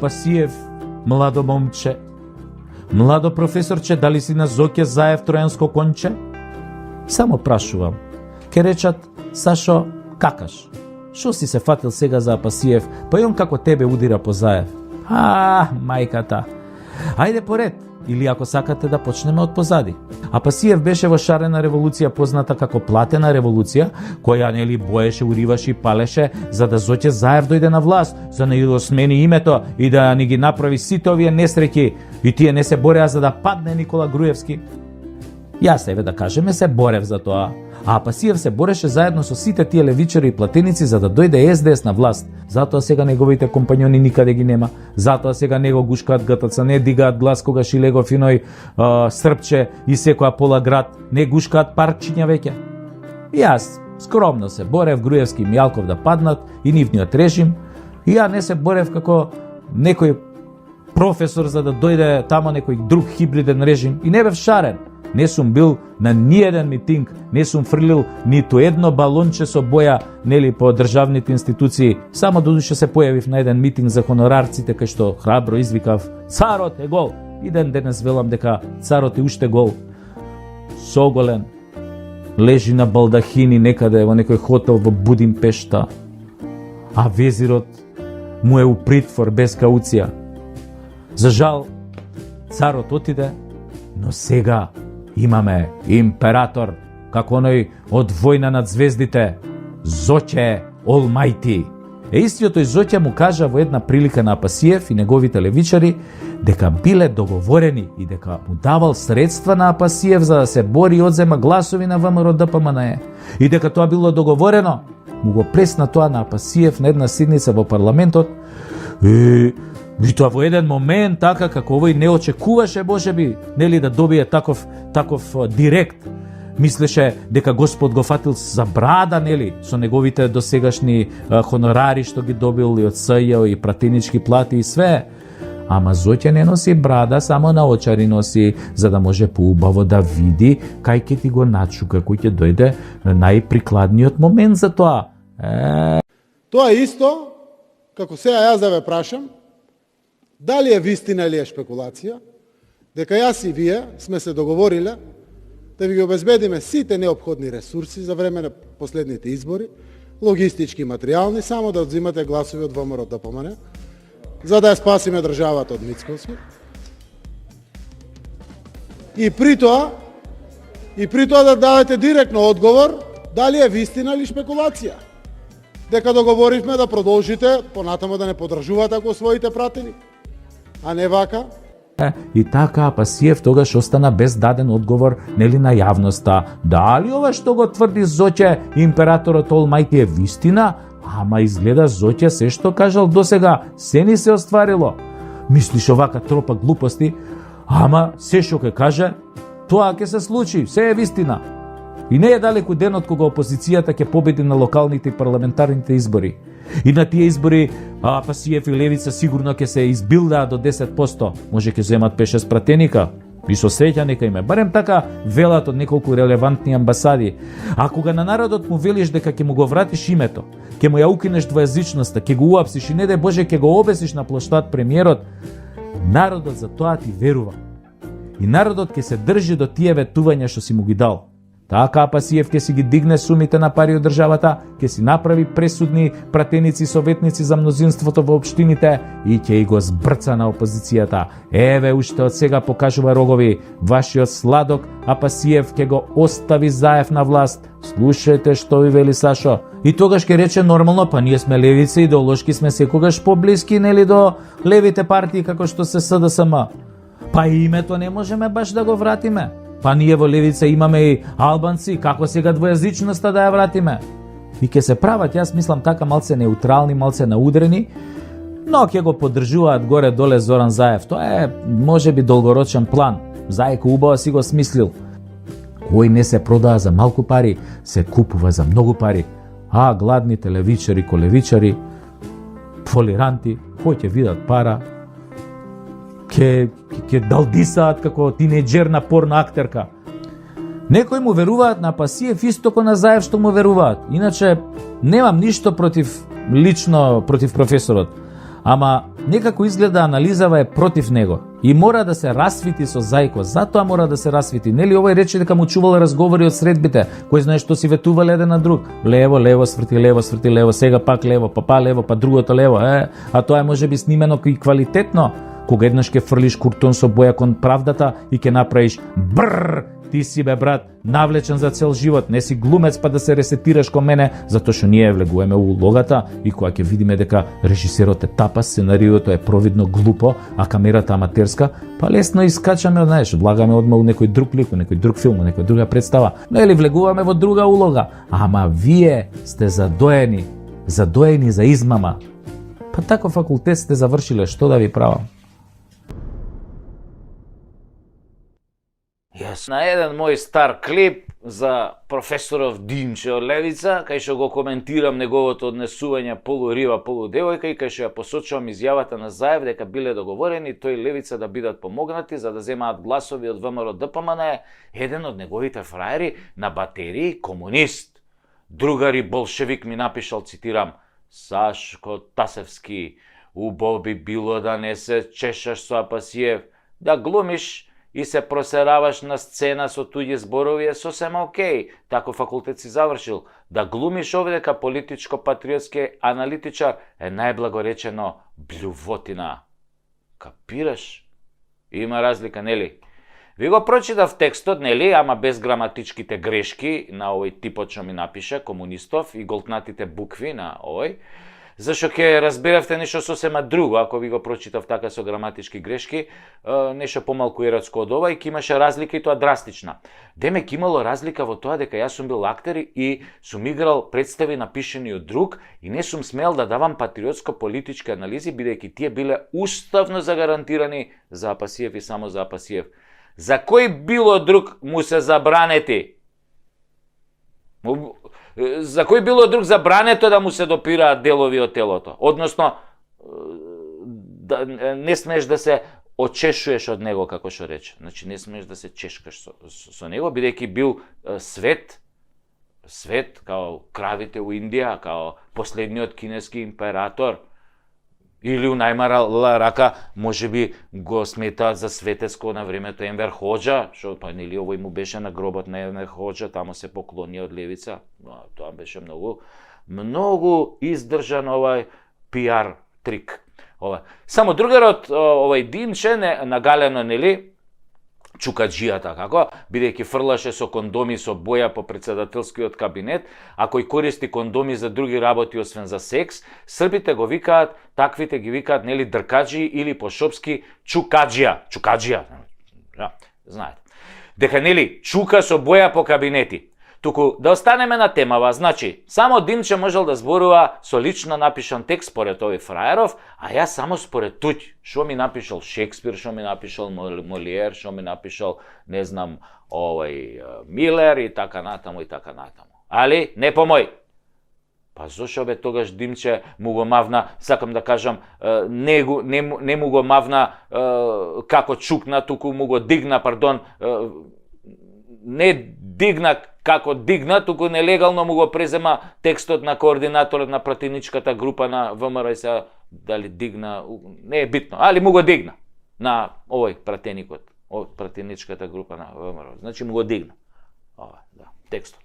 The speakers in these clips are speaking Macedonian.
Пасиев, младо момче, младо професорче, дали си на Зоќе Заев тројанско конче? Само прашувам. Ке речат, Сашо, какаш? Шо си се фатил сега за Апасиев, па и он како тебе удира по Заев? Мајката. Ајде поред, или ако сакате да почнеме од позади. Апасиев беше во шарена револуција позната како платена револуција, која нели боеше, уриваше и палеше за да Зоќе Заев дојде на власт, за да го смени името и да ни ги направи сите овие несреќи, и тие не се бореа за да падне Никола Груевски. Јас еве да кажеме се борев за тоа. А Апасиев се бореше заедно со сите тие левичари и платеници за да дојде СДС на власт. Затоа сега неговите компањони никаде ги нема. Затоа сега не го гушкаат ГТЦ, не дигаат глас кога Илего Финој Српче и секоја пола град, не гушкаат паркчиња веќе. Јас скромно се борев Груевски и Мјалков да паднат и нивниот режим, и ја не се борев како некој професор за да дојде тамо некој друг хибриден режим, и не бев шарен. Не сум бил на ниеден митинг, не сум фрлил ниту едно балонче со боја нели по државните институции. Само додуше се појавив на еден митинг за хонорарците, кај што храбро извикав: "Царот е гол!" И денес велам дека царот е уште гол. Соголен, лежи на балдахини некаде во некој хотел во Будимпешта, а везирот му е у притвор без кауција. За жал, царот отиде, но сега имаме император, како оној од Војна над звездите, Зоќе Олмајти. Истиот тој Зоќе му кажа во една прилика на Апасиев и неговите левичари дека биле договорени и дека му давал средства на Апасиев за да се бори и одзема гласови на ВМРО ДПМНЕ. И дека тоа било договорено, му го пресна тоа на Апасиев на една седница во парламентот. И тоа во еден момент, така како овој не очекуваше можеби, нели да добие таков директ. Мислеше дека Господ го фатил за брада, нели, со неговите досегашни хонорари што ги добил и од СЈ и пратенички плати и све. Ама Зоќе не носи брада, само наочари носи, за да може поубаво да види кај ќе ти го начука, кој ќе дојде најприкладниот момент за тоа. Тоа е исто како сега јас да ве прашам, дали е вистина или е шпекулација, дека јас и вие сме се договориле да ви ги обезбедиме сите неопходни ресурси за време на последните избори, логистички и материјални, само да одзимате гласови од ВМРО ДПМНЕ, за да ја спасиме државата од Мицкоски. И при тоа да дадете директно одговор дали е вистина или шпекулација. Дека договоривме да продолжите понатамо да не подржувате ако своите пратени, а не вака. И така Апасиев тогаш остана без даден одговор нели на јавноста. Дали ова што го тврди Зоќе императорот Олмајти е вистина? Ама изгледа Зоќе се што кажал досега се ни се остварило. Мислиш овака тропа глупости, ама се што ќе каже, тоа ќе се случи, се е вистина. И не е далеку денот кога опозицијата ќе победи на локалните и парламентарните избори. И на тие избори Апасиев и Левица сигурно ќе се избилдаа до 10%. Може ќе земат 5-6 пратеника. И со среќа нека име. Барем така велат од неколку релевантни амбасади. А кога на народот му велиш дека ќе му го вратиш името, ќе му ја укинеш двојазичноста, ќе го уапсиш и не дај Боже ќе го обесиш на плоштад премиерот, народот за тоа ти верува. И народот ќе се држи до тие ветувања што си му ги дал. Така Апасиев ќе си ги дигне сумите на пари од државата, ќе си направи пресудни пратеници и советници за мнозинството во општините и ќе го збрца на опозицијата. Еве уште од сега покажува рогови. Вашиот сладок Апасиев ќе го остави Заев на власт. Слушајте што ви вели Сашо. И тогаш ќе рече нормално, па ние сме левици, идеолошки сме секогаш поблиски нели до левите партии како што се СДСМ. Па името не можеме баш да го вратиме. Па ние во левица имаме и албанци, како сега двојазичноста да ја вратиме? И ќе се прават, јас мислам така малце неутрални, малце наудрени, но ќе го поддржуваат горе-доле Зоран Заев. Тоа е можеби долгорочен план. Зајко убаво си го смислил. Кој не се продава за малку пари, се купува за многу пари. А гладните левичари, колевичари, фолиранти, кој ќе видат пара, ќе далдисаат како тинејџер на порно актерка. Некои му веруваат на Апасиев исто како на Заев што му веруваат. Иначе немам ништо лично против професорот. Ама некако изгледа анализава е против него и мора да се расвити со Зајко. Затоа мора да се расвити. Нели овој рече дека му чувал разговори од средбите, кој знае што си ветувале еден на друг. Лево, лево, сврти лево, сега пак лево, па другото лево. А тоа е можеби снимено и квалитетно. Кога еднаш ќе фрлиш куртон со боја кон правдата и ќе направиш бррр, ти си бе брат, навлечен за цел живот, не си глумец па да се ресетираш кон мене, затоа што ние влегуваме у улогата и кога ќе видиме дека режисерот е тапас, сценариото е провидно глупо, а камерата аматерска, па лесно искачаме, знаеш, влагаме одма у некој друг лик, у некој друг филм, у некоја друга представа, но или влегуваме во друга улога, ама вие сте задоени за измама. Па тако факултет сте завршиле, што да ви правам? Јас на еден мој стар клип за професоров Димче од Левица, кај што го коментирам неговото однесување полуриба, полудевојка и кај што ја посочувам изјавата на Заев дека биле договорени тој Левица да бидат помогнати за да земаат гласови од ВМРО ДПМН, еден од неговите фраери на батерии комунист. Другари болшевик ми напишал, цитирам, Сашко Тасевски, убаво би било да не се чешаш со Апасиев, да глумиш и се просераваш на сцена со туѓи зборови е сосема окей. Тако факултет си завршил. Да глумиш овде дека политичко-патриотски аналитичар е најблагоречено блювотина. Капираш? Има разлика, нели? Ви го прочитав текстот, нели, ама без граматичките грешки на овој типот што ми напише, комунистов, и голтнатите букви на овој. Зашто ќе разберавте нешто сосема друго, ако ви го прочитав така со граматички грешки, нешто помалку еротско од ова и ќе имаше разлика и тоа драстична. Демек имало разлика во тоа дека јас сум бил актер и сум играл представи напишени од друг и не сум смел да давам патриотско-политички анализи, бидејќи тие биле уставно загарантирани за Апасиев и само за Апасиев. За кој било друг му се забранети? За кој било друг забрането да му се допираат делови од телото? Односно, да, не смееш да се очешуеш од него, како што рече. Значи, не смееш да се чешкаш со него, бидејќи бил свет, као кравите у Индија, као последниот кинески император, или у најмала рака, може би го сметаат за светеско на времето Енвер Хоџа, што па нели овој му беше на гробот на Енвер Хоџа, таму се поклони од Левица. Тоа беше многу издржан овај пиар трик. Само другарот овај Димче нагалено нели чукаджијата како, бидејќи фрлаше со кондоми со боја по председателскиот кабинет, а кој користи кондоми за други работи освен за секс, србите го викаат, таквите ги викаат нели дркаджи или по шопски чукаджија. Знаете. Дека нели чука со боја по кабинети. Туку да останеме на темава, значи, само Димче можел да зборува со лично напишан текст според овој фраеров, а јас само според туѓ. Шо ми напишал Шекспир, шо ми напишал Молиер, шо ми напишал, не знам, Милер и така натаму и така натаму. Али, не по мој. Па зошо бе тогаш Димче му го мавна, сакам да кажам, не му го мавна како чукна, туку му го дигна, не дигна како дигна, туку нелегално му го презема текстот на координаторот на пратеничката група на ВМРО и се дали дигна, не е битно, али му го дигна на овој пратеникот, пратеничката група на ВМРО. Значи му го дигна. Текстот.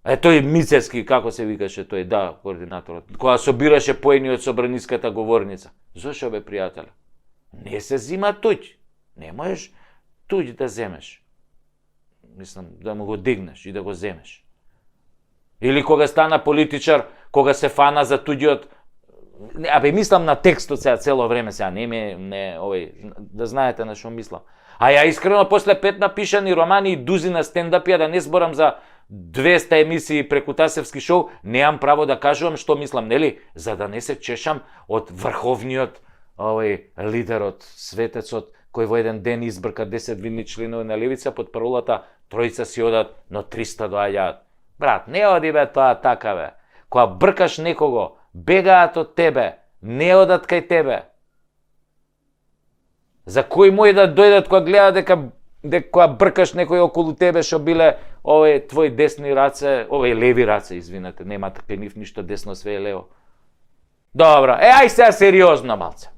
Тој Мицевски, како се викаше тој, координаторот, кога собираше поени од собраниската говорница. Зошо бе, пријателе? Не се зима туѓ. Не можеш туѓ да земеш. Мислам, да му го дигнеш и да го земеш. Или кога стана политичар, кога се фана за туѓиот... мислам на текстот сега цело време, сега да знаете на што мислам. А ја искрено после 5 напишани романи и дузина стендапија, да не зборам за 200 емисии преку Тасевски шоу, неам право да кажувам што мислам, нели? За да не се чешам од врховниот лидерот, светецот, кој во еден ден избрка 10 видни членови на Левица под паролата тројца си одат, но 300 доаѓаат. Брат, не оди бе тоа така бе. Кога бркаш некого, бегаат од тебе, не одат кај тебе. За кој мој да дојдат кога гледаат дека кога бркаш некој околу тебе што биле твои десни раце, леви раце, извинете, нема кај нив ништо десно, све е лево. Добро, ај сега сериозно малце.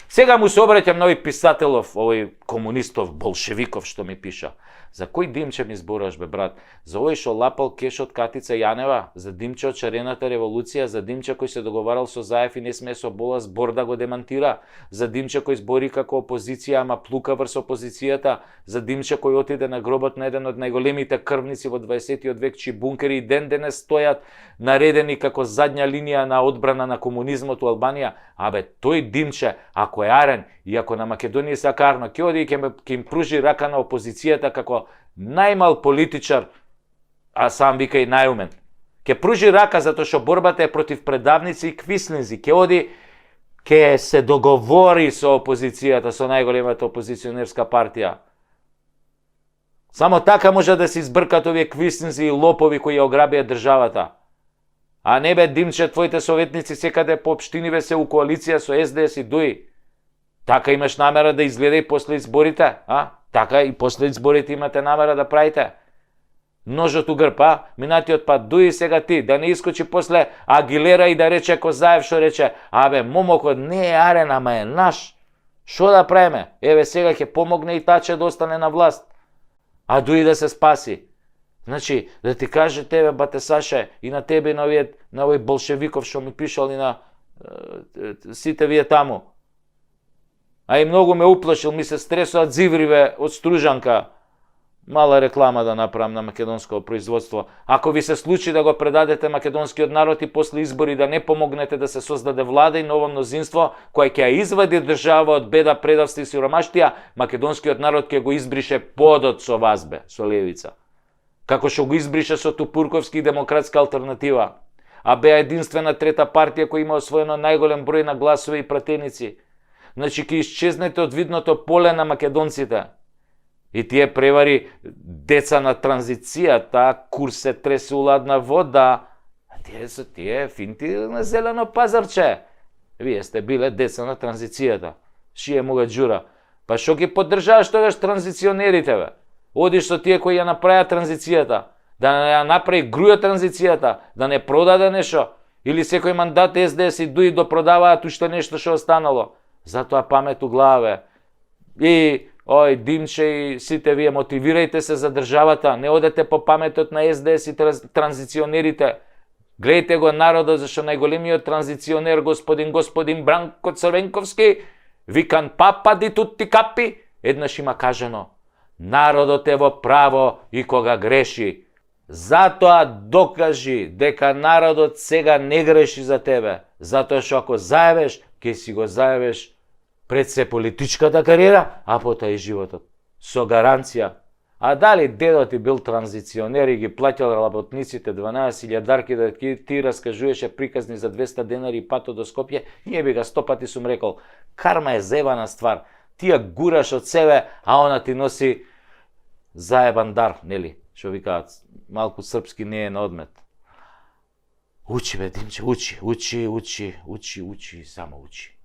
Сега му се обраќам на овој писателов, овој комунистов, болшевиков што ми пиша. За кој Димче ми збораш, бе, брат? За овој што лапал кеш од Катица Јанева? За Димче од шарената револуција? За Димче кој се договарал со Заев и не смее со бола збор да го демантира? За Димче кој збори како опозиција, ама плука врз опозицијата? За Димче кој отиде на гробот на еден од најголемите крвници во 20 век, чии бункери и ден денес стојат наредени како задња линија на одбрана на комунизмот у Албанија? Абе, тој Димче, ако е арен и ако на Македонија се карно, ќе оди и ќе им пружи рака на опозицијата како најмал политичар, а сам вика и најумен. Ќе пружи рака затоа што борбата е против предавници и квислинзи. Ќе оди, ќе се договори со опозицијата, со најголемата опозиционерска партија. Само така може да се избркат овие квислинзи и лопови кои ја ограбија државата. А не бе, Димче, твоите советници секаде по општиниве се у коалиција со СДС и ДУИ. Така имаш намера да изгледа и после изборите, а? Така и после изборите имате намера да правите. Ножот у грб, а? Минатиот пат ДУИ, сега ти, да не искочи после Агилера и да рече Козаев што рече, абе, момокот не е арен, ама е наш. Шо да правиме? Еве сега ќе помогне и Таче да остане на власт. А ДУИ да се спаси. Значи, да ти каже тебе, бате Саше, и на тебе и на овој болшевиков што ми пишал и на сите вие таму. А и многу ме уплашил, ми се стресоат зивриве од Стружанка. Мала реклама да направам на македонско производство. Ако ви се случи да го предадете македонскиот народ и после избори да не помогнете да се создаде влада и ново мнозинство кој ќе ја извади држава од беда, предавство и сиромаштија, македонскиот народ ќе го избрише подот со вазбе, со левица. Како што го избрише со Тупурковски и демократска алтернатива. А беа единствена трета партија која има освоено најголем број на гласови и пратеници. Значи, ќе исчезнете од видното поле на македонците. И тие превари деца на транзицијата, курс се тресе у ладна вода, а тие се тие финти на зелено пазарче. Вие сте биле деца на транзицијата. Шие мога джура. Па шо ги поддржаваш тогаш транзиционерите, бе? Одиш со тие кои ја направија транзицијата, да не ја направи груја транзицијата, да не продаде нешто, или секој мандат СДС и ДУИ допродаваат уште нешто што останало. Затоа памет у главе. И ој Димче и сите вие мотивирајте се за државата, не одете по паметот на СДС и транзиционерите. Гледајте го народот, зашто најголемиот транзиционер господин Бранко Црвенковски, викан папа ди тутти капи, еднаш има кажано: народот е во право и кога греши. Затоа докажи дека народот сега не греши за тебе, затоа што ако заебеш, ќе си го заебеш пред се политичката кариера, а потоа и животот. Со гаранција. А дали дедот ти бил транзиционер и ги плаќал работниците 12.000 дарки да ти раскажуваше приказни за 200 денари и патот до Скопје, ние би га 100 пати сум рекол, карма е зебана ствар. Ти ја гураш од себе, а она ти носи заебан дар, нели? Што викаат, малку српски не е на одмет. Учи, бе, Димче, учи, само учи.